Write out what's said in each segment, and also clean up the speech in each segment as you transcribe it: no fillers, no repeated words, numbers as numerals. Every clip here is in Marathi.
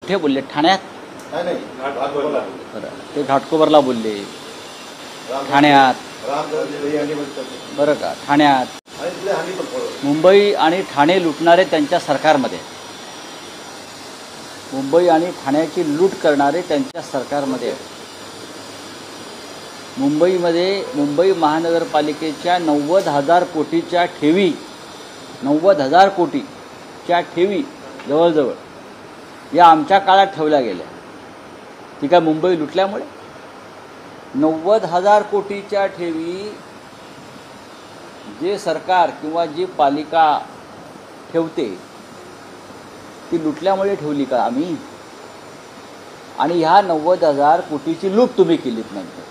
कुठे बोलले? ठाण्यात? बरं, ते घाटकोपरला बोलले, ठाण्यात, बरं का, ठाण्यात. मुंबई आणि ठाणे लुटणारे त्यांच्या सरकारमध्ये, मुंबई आणि ठाण्याची लूट करणारे त्यांच्या सरकारमध्ये. मुंबईमध्ये मुंबई महानगरपालिकेच्या 90,000 कोटीच्या ठेवी, 90,000 कोटीच्या ठेवी जवळजवळ या आमच्या काळात ठेवल्या गेल्या. ती काय मुंबई लुटल्यामुळे? 90,000 कोटीच्या ठेवी जे सरकार किंवा जी पालिका ठेवते ती लुटल्यामुळे ठेवली का आम्ही? आणि ह्या 90,000 कोटीची लूट तुम्ही केलीत. नंतर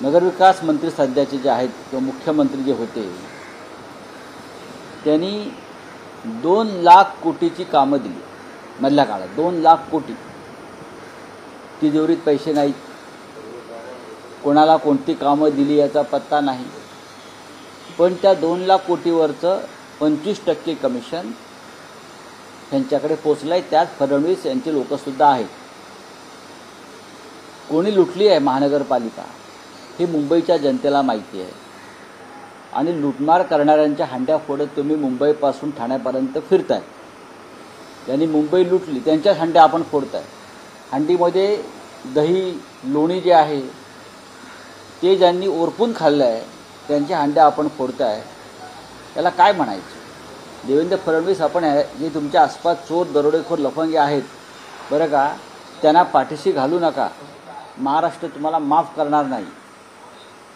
नगरविकास मंत्री सध्याचे जे आहेत किंवा मुख्यमंत्री जे होते त्यांनी 2 लाख कोटीची कामं दिली मधल्या काळात. 2 लाख कोटी. तिजोरीत पैसे नाहीत, कोणाला कोणती कामं दिली याचा पत्ता नाही. पण त्या 2 लाख कोटीवरचं 25% कमिशन त्यांच्याकडे पोचलं आहे. त्यात फडणवीस यांचे लोकसुद्धा आहेत. कोणी लुटली आहे महानगरपालिका हे मुंबईच्या जनतेला माहिती आहे. आणि लुटमार करणाऱ्यांच्या हांड्या फोडत तुम्ही मुंबईपासून ठाण्यापर्यंत फिरताय. ज्यांनी मुंबई लुटली त्यांच्याच हांड्या आपण फोडताय. हांडीमध्ये दही लोणी जे आहे ते ज्यांनी ओरपून खाल्लं आहे त्यांच्या हांड्या आपण फोडताय. त्याला काय म्हणायचं? देवेंद्र फडणवीस, आपण जे तुमच्या आसपास चोर, दरोडेखोर, लफंगे आहेत बरं का, त्यांना पाठीशी घालू नका. महाराष्ट्र तुम्हाला माफ करणार नाही.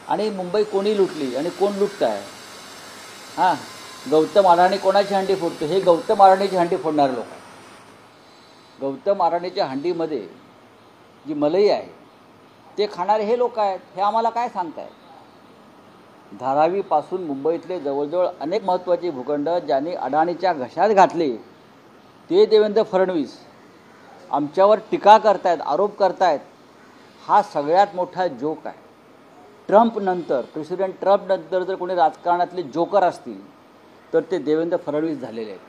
आणि मुंबई कोणी लुटली आणि कोण लुटत आहे? हां, गौतम अडाणी कोणाची हंडी फोडतो? हे गौतम अडाणीची हंडी फोडणारे लोक आहेत. गौतम अडाणीच्या हंडीमध्ये जी मलई आहे ते खाणारे हे लोक आहेत. हे आम्हाला काय सांगतायत? धारावीपासून मुंबईतले जवळजवळ अनेक महत्त्वाचे भूखंड ज्यांनी अडाणीच्या घशात घातले ते देवेंद्र फडणवीस आमच्यावर टीका करतायत, आरोप करतायत. हा सगळ्यात मोठा जोक आहे. ट्रम्पनंतर, प्रेसिडेंट ट्रम्पनंतर जर कोणी राजकारणातले जोकर असतील तर ते देवेंद्र फडणवीस झालेले आहेत.